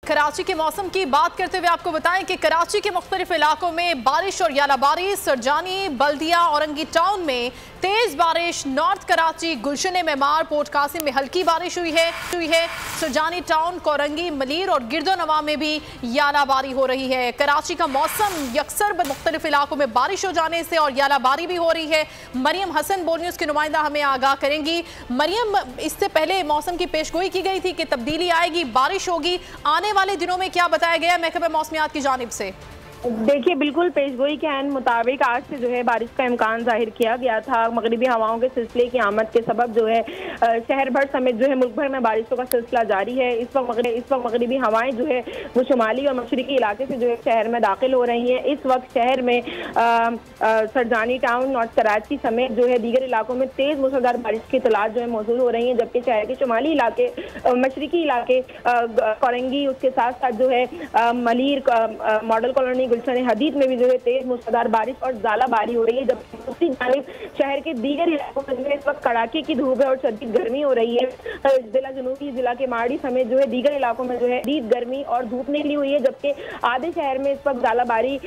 कराची के मौसम की बात करते हुए आपको बताएं कि कराची के मुख्तलिफ इलाकों में बारिश और यालाबारिश। सरजानी, बल्दिया, औरंगी टाउन में तेज बारिश। नॉर्थ कराची, गुलशन मेमार, पोर्ट कासिम में हल्की बारिश हुई है। सरजानी टाउन, कोरंगी, मलीर और गिरदोनवा में भी यालाबारी हो रही है। कराची का मौसम यकसर मुख्तलिफ इलाकों में बारिश हो जाने से और यालाबारी भी हो रही है। मरियम हसन बोल न्यूज़ की नुमाइंदा हमें आगाह करेंगी। मरियम, इससे पहले मौसम की पेशगोई की गई थी कि तब्दीली आएगी, बारिश होगी, आने वाले दिनों में क्या बताया गया महकमे मौसमियात की जानिब से? देखिए, बिल्कुल पेशगोई के ऐन मुताबिक आज से जो है बारिश का इम्कान जाहिर किया गया था। मगरिबी हवाओं के सिलसिले की आमद के सबब जो है शहर भर समेत जो है मुल्क भर में बारिशों का सिलसिला जारी है। इस वक्त मगरिबी हवाएं जो है वो शुमाली और मशरकी इलाके से जो है शहर में दाखिल हो रही हैं। इस वक्त शहर में सरजानी टाउन, नॉर्थ कराची समेत जो है दीगर इलाकों में तेज मूसलाधार बारिश की इत्तलात जो है मौजूद हो रही हैं, जबकि शहर के शुमाली इलाके, मशरकी इलाके, कोरंगी, उसके साथ साथ जो है मलीर, मॉडल कॉलोनी, गुलशन हदीद में भी जो है तेज मूसलाधार बारिश और ज़ालाबारी हो रही है। जबकि दूसरी जानिब शहर के दीगर इलाकों में जो है इस वक्त कड़ाके की धूप है और शदीद गर्मी हो रही है। जिला जुनूबी, जिला के माड़ी समेत जो है दीगर इलाकों में जो है शदीद गर्मी और धूप निकली हुई है, जबकि आधे शहर में इस वक्त ज़ालाबारी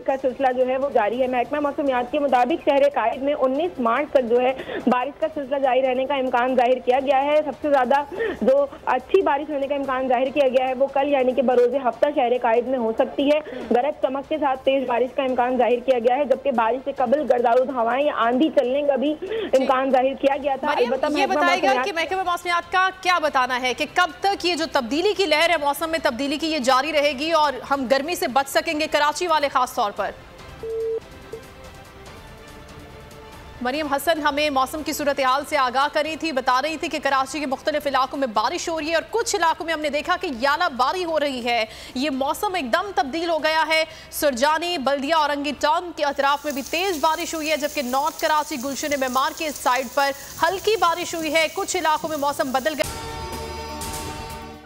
का सिलसिला जो है वो जारी है। महकमा मौसमियात के मुताबिक शहर कायद में 19 मार्च तक जो है बारिश का सिलसिला जारी रहने का इम्कान जाहिर किया गया है। सबसे ज्यादा जो अच्छी बारिश होने का इम्कान जाहिर किया गया है वो कल यानी कि बरोज़े हफ्ता शहर कायद में हो सकती है। गरज चमक के साथ तेज बारिश का इम्कान जाहिर किया गया है, जबकि बारिश से कबल गर्दारुद हवाएं या आंधी चलने का भी इम्कान जाहिर किया गया था। ये बताएगा कि महकमे मौसमियात का क्या बताना है कि कब तक ये जो तब्दीली की लहर है, मौसम में तब्दीली की, ये जारी रहेगी और हम गर्मी से बच सकेंगे, कराची वाले खास तौर पर? मरियम हसन हमें मौसम की सूरत हाल से आगाह करी थी, बता रही थी कि कराची के मुख्तलिफ इलाकों में बारिश हो रही है और कुछ इलाकों में हमने देखा कि यालाबारी हो रही है। ये मौसम एकदम तब्दील हो गया है। सरजानी, बल्दिया, औरंगी टाउन के अतराफ में भी तेज बारिश हुई है, जबकि नॉर्थ कराची, गुलशन मेमार के इस साइड पर हल्की बारिश हुई है। कुछ इलाकों में मौसम बदल गया।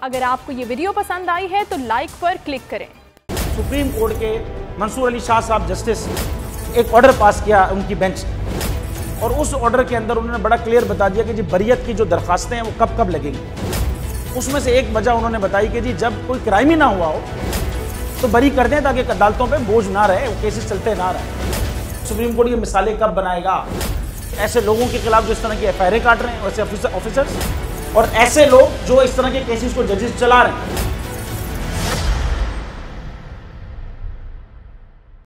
अगर आपको ये वीडियो पसंद आई है तो लाइक पर क्लिक करें। सुप्रीम कोर्ट के मंसूर अली शाह साहब जस्टिस एक ऑर्डर पास किया उनकी बेंच, और उस ऑर्डर के अंदर उन्होंने बड़ा क्लियर बता दिया कि जी बरियत की जो दरखास्तें हैं वो कब कब लगेंगी। उसमें से एक वजह उन्होंने बताई कि जी जब कोई क्राइम ही ना हुआ हो तो बरी कर दें, ताकि अदालतों पे बोझ ना रहे, वो केसेस चलते ना रहे। सुप्रीम कोर्ट ये मिसालें कब बनाएगा? ऐसे लोगों के खिलाफ जो इस तरह की FIR काट रहे हैं, वैसे ऑफिसर्स, और ऐसे लोग जो इस तरह के केसेस को जजेस चला रहे हैं।